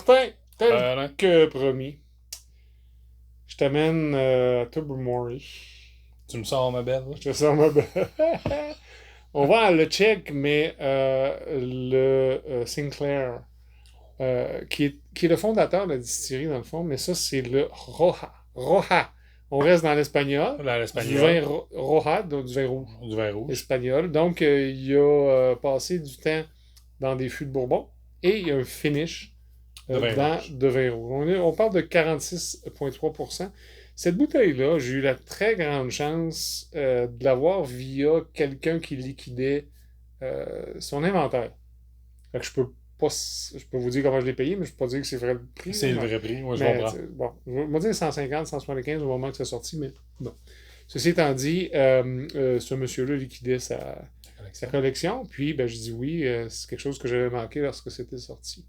Martin, tel Voilà. que promis, je t'amène Tobermory. Tu me sors ma belle. Je te sens ma belle. On va à le Tchèque, mais le Sinclair, qui est le fondateur de la distillerie, dans le fond, mais ça, c'est le Roja. Roja. On reste dans l'espagnol. Dans Du l'espagnol. vin Roja, donc du vin rouge. Du vin rouge. Espagnol. Donc, il a passé du temps dans des fûts de Bourbon et il y a un finish De vin de vin rouge. On parle de 46,3%. Cette bouteille-là, j'ai eu la très grande chance de l'avoir via quelqu'un qui liquidait son inventaire. Fait que je peux vous dire comment je l'ai payé, mais je peux pas dire que c'est vrai le prix. C'est le là. vrai prix, moi je Mais, comprends. bon, je vais dire 150, 175 au moment que c'est sorti, mais bon. Ceci étant dit, ce monsieur-là liquidait sa collection, puis ben, je dis oui, c'est quelque chose que j'avais manqué lorsque c'était sorti.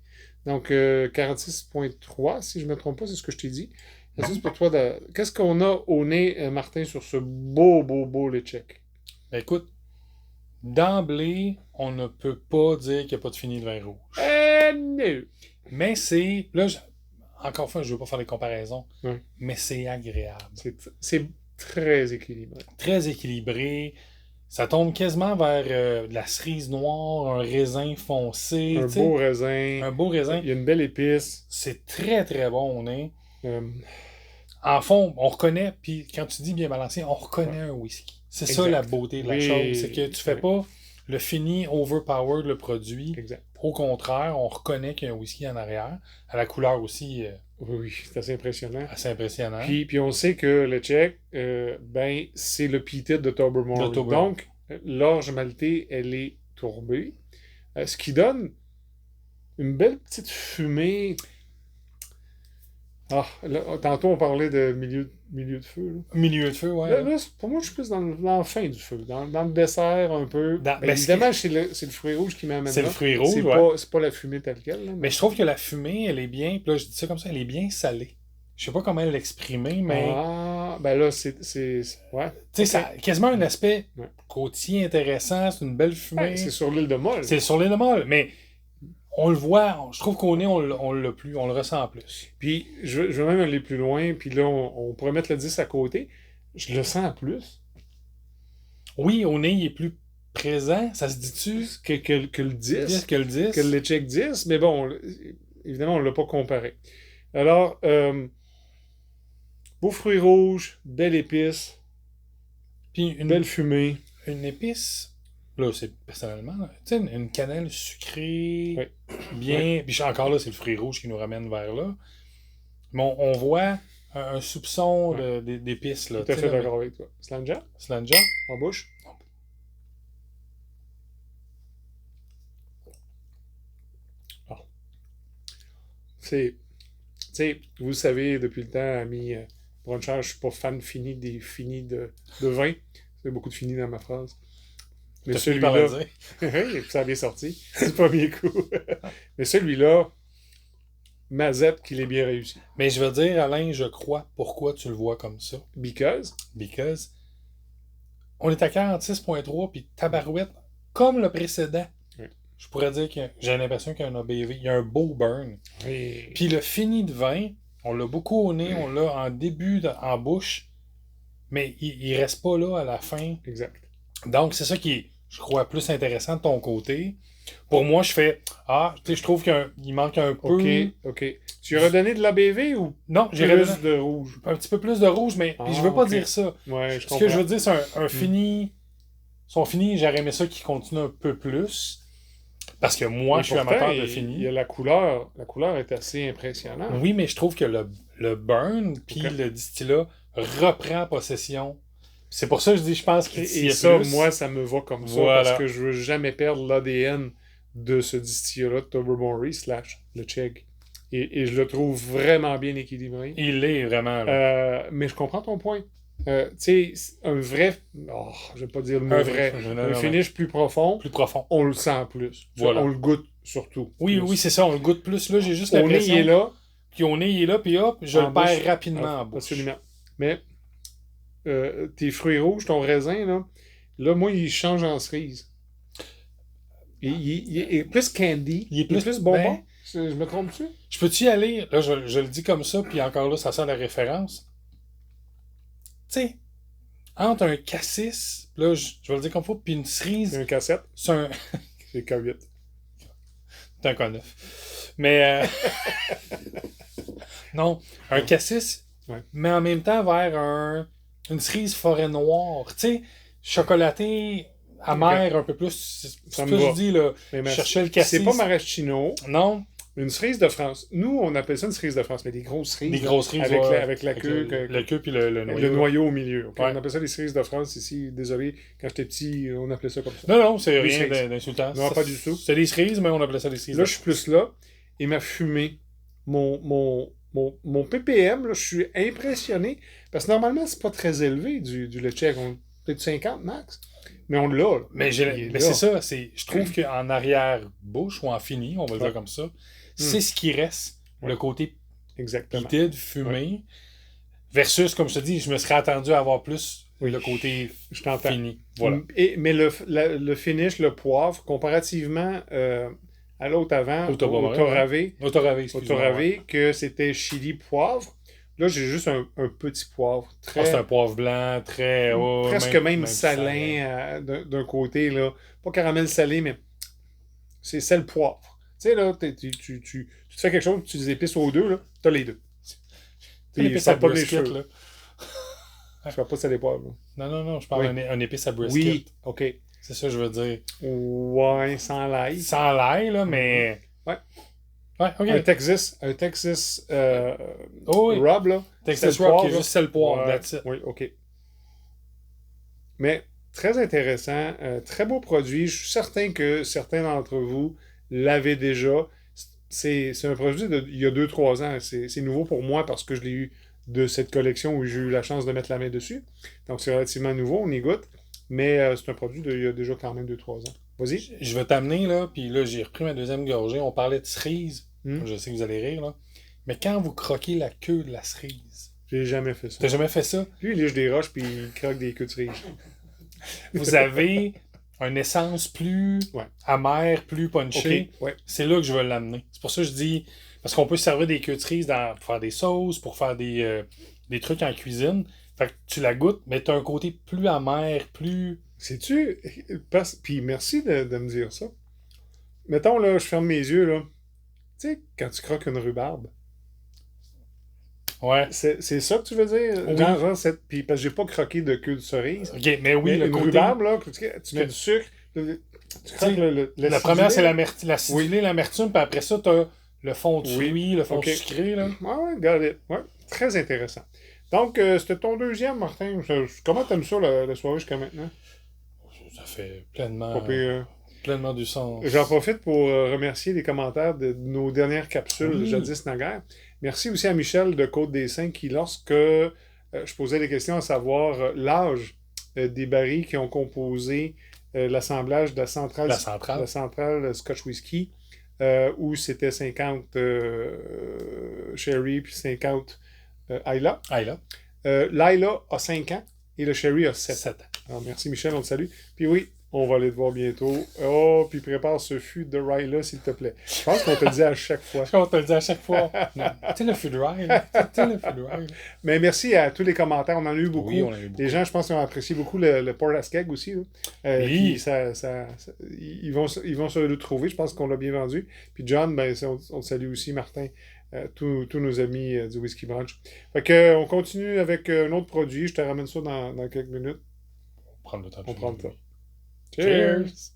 Donc, 46,3, si je ne me trompe pas, c'est ce que je t'ai dit. Merci pour toi. Qu'est-ce qu'on a au nez, Martin, sur ce beau lait tchèque? Ben, écoute, d'emblée, on ne peut pas dire qu'il n'y a pas de fini de vin rouge. Non! Mais c'est. Là, encore une fois, je ne veux pas faire des comparaisons, Ouais. mais c'est agréable. C'est très équilibré. Très équilibré. Ça tombe quasiment vers de la cerise noire, un raisin foncé. Un beau raisin. Un beau raisin. Il y a une belle épice. C'est très, très bon au nez. Euh, En fond, on reconnaît, puis quand tu dis bien balancé, on reconnaît un whisky. C'est ça la beauté de la chose. C'est que tu fais pas le fini overpowered le produit. Exact. Au contraire, on reconnaît qu'il y a un whisky en arrière. À la couleur aussi, Oui, c'est assez impressionnant. assez impressionnant. Puis on sait que le tchèque, ben, c'est le peated de Tobermory. De Tobermory. Donc, l'orge maltée, elle est tourbée. Ce qui donne une belle petite fumée. Ah, là, tantôt on parlait de milieu de feu. Là. Milieu de feu, ouais. Là, pour moi, je suis plus dans la fin du feu, dans le dessert un peu. Ben, évidemment, c'est le fruit rouge qui m'amène là. C'est le fruit rouge, C'est pas la fumée telle qu'elle. Là, mais je trouve que la fumée, elle est bien, puis là, je dis ça comme ça, elle est bien salée. Je sais pas comment l'exprimer, mais... Ah, ben là, c'est ouais. Tu sais, ça a quasiment un aspect Ouais. côtier intéressant, c'est une belle fumée. Ben, c'est sur l'île de Molle. C'est sur l'île de Molle, mais on le voit, je trouve qu'au nez, on l'a plus, on le ressent plus. Puis, je vais même aller plus loin, puis là, on pourrait mettre le 10 à côté. Je le sens plus Oui, au nez, il est plus présent, ça se dit-tu? que le 10, Que le 10. que le Tchèque 10, mais bon, évidemment, on ne l'a pas comparé. Alors, beau fruit rouge, belle épice, Puis une belle fumée. Une épice, là, c'est personnellement, tu sais, une cannelle sucrée, Oui. bien. Puis encore là, c'est le fruit rouge qui nous ramène vers là. Mais on voit un soupçon d'épices, là. Tout à fait d'accord avec toi. Slanja, Slanja. en bouche. Ah. Tu sais, vous le savez, depuis le temps, ami Bruncher, je suis pas fan fini des finis de vin. Il y a beaucoup de finis dans ma phrase. Mais T'as fini par le dire. oui, ça a bien sorti. C'est le premier coup. Mais celui-là, Mazette, qu'il est bien réussi. Mais je veux dire, Alain, je crois, pourquoi tu le vois comme ça. Because On est à 46,3, puis tabarouette, comme le précédent. Oui. Je pourrais dire que j'ai l'impression qu'il y a un ABV. Il y a un beau burn. Oui. Puis le fini de vin, on l'a beaucoup au nez, on l'a en début, en bouche, mais il reste pas là à la fin. Exact. Donc, c'est ça qui est, je crois, plus intéressant de ton côté. Pour moi, je fais, tu sais, je trouve qu'il manque un peu... OK. Tu lui as donné de l'ABV ou Non, j'ai plus de rouge? un petit peu plus de rouge, mais puis je veux pas ok. dire ça. Ouais, je Ce comprends. que je veux dire, c'est un fini... Son fini, j'aurais aimé ça qu'il continue un peu plus. Parce que moi, Mais je suis pourtant, amateur de fini. Il y a la couleur. La couleur est assez impressionnante. Oui, mais je trouve que le burn puis le distillat reprend possession. C'est pour ça que je dis, je pense qu'il y Et a ça, plus. moi, ça me va comme ça Voilà. parce que je veux jamais perdre l'ADN de ce distillat-là de Tobermory / le Tchèque. Et je le trouve vraiment bien équilibré. Il l'est vraiment. Là. Mais je comprends ton point. Tu sais, un vrai... Oh, je vais pas dire le mot vrai. Un finish plus profond. Plus profond. On le sent plus. Voilà. On le goûte surtout. Oui, plus. oui, c'est ça. On le goûte plus. Là, j'ai juste Au nez, l'impression... il est là. Puis au nez, il est là, puis hop, je En le perds bouche. rapidement en bouche. Absolument. Mais tes fruits rouges, ton raisin, là, moi, il change en cerise. Il est plus candy. Il est plus bonbon. ben, Je me trompe-tu? Je peux-tu y aller? Là, je le dis comme ça, puis encore là, ça sent la référence. Tu sais, entre un cassis, là, je vais le dire comme faut, puis une cerise. C'est un cassette. C'est un. C'est K8. C'est un K9. Mais. Non, un cassis, mais en même temps vers une cerise forêt noire. Tu sais, chocolaté, amer, un peu plus. Ça me va. Je dis, là. Je cherchais le cassis. C'est pas maraschino. Non. Une cerise de France. Nous, on appelle ça une cerise de France, mais des grosses cerises. Des grosses cerises, avec la queue. Le queue puis le noyau. Le noyau au milieu. Okay? On appelle ça des cerises de France ici. Désolé, quand j'étais petit, on appelait ça comme ça. Non, c'est rien d'insultant. Non, pas du tout. C'est des cerises, mais on appelait ça des cerises. Là, je suis plus là. Et ma fumée, mon ppm, là, je suis impressionné. Parce que normalement, c'est pas très élevé du lait tchèque. Peut-être 50 max. Mais on l'a. Mais c'est ça. Je trouve qu'en arrière-bouche ou en fini, on va le dire comme ça, c'est ce qui reste. Le côté pitide, fumé. Versus, comme je te dis, je me serais attendu à avoir plus le côté fini. Voilà. Mais le finish, le poivre, comparativement à l'autre avant, au Toravé, que c'était chili poivre. Là, j'ai juste un petit poivre. C'est un poivre blanc, très... presque même salin d'un côté. Là. Pas caramel salé, mais c'est sel poivre. Tu sais, là, tu te fais quelque chose, tu les épices aux deux, là, t'as les deux. Puis ça pas les cheveux. Là. Je fais pas ça les poivres. Là. Non, je parle d'un épice à brisket. Oui, OK. C'est ça que je veux dire. Ouais, sans l'ail. Sans l'ail, là, mais... Ouais. Ouais, OK. Un Texas rub, là. Texas rub qui est juste sel poivre, that's it. Oui, OK. Mais très intéressant, très beau produit. Je suis certain que certains d'entre vous l'avaient déjà. C'est un produit d'il y a 2-3 ans. C'est nouveau pour moi parce que je l'ai eu de cette collection où j'ai eu la chance de mettre la main dessus. Donc c'est relativement nouveau, on y goûte. Mais c'est un produit d'il y a déjà quand même 2-3 ans. Vas-y. Je vais t'amener, là, puis là, j'ai repris ma deuxième gorgée. On parlait de cerise. Je sais que vous allez rire, là. Mais quand vous croquez la queue de la cerise... J'ai jamais fait ça. T'as jamais fait ça? Lui, il lèche des roches, puis il croque des queues de cerise. Vous avez une essence plus amère, plus punchée. Okay, c'est là que je veux l'amener. C'est pour ça que je dis... Parce qu'on peut se servir des queues de cerise pour faire des sauces, pour faire des trucs en cuisine. Fait que tu la goûtes, mais t'as un côté plus amer, plus... Sais-tu... Puis merci de me dire ça. Mettons, là, je ferme mes yeux, là. Tu sais, quand tu croques une rhubarbe. Ouais. C'est ça que tu veux dire? Oui. Genre puis parce que j'ai pas croqué de queue de cerise. OK, mais oui, le une côté... rhubarbe, là, tu mets du sucre, tu croques la première, c'est l'acidulé, l'amertume, puis après ça, t'as le fond de fruits, le fond sucré, là. Ouais, got it. Ouais, très intéressant. Donc, c'était ton deuxième, Martin. Comment t'aimes ça, la soirée jusqu'à maintenant? Ça fait pleinement du sens. J'en profite pour remercier les commentaires de nos dernières capsules Jadis Naguère. Merci aussi à Michel de Côte-des-Saints qui, lorsque je posais des questions à savoir l'âge des barils qui ont composé l'assemblage de la centrale Scotch Whisky, où c'était 50 Sherry puis 50 Islay. L'Islay a 5 ans et le Sherry a 7 ans. Alors, merci Michel, on te salue. Puis oui, on va aller te voir bientôt. Oh, puis prépare ce fût de rye là, s'il te plaît. Je pense qu'on te le dit à chaque fois. Tu sais, le fût de rye. Mais merci à tous les commentaires. On en a eu beaucoup. Oui, on a eu beaucoup. Les gens, je pense, ont apprécié beaucoup le Port Askeg aussi. Oui. Ils vont se le trouver. Je pense qu'on l'a bien vendu. Puis John, on te salue aussi, Martin. Tous nos amis du Whisky Brunch. Fait que, on continue avec un autre produit. Je te ramène ça dans quelques minutes. On prend le temps. On prend le temps. Cheers!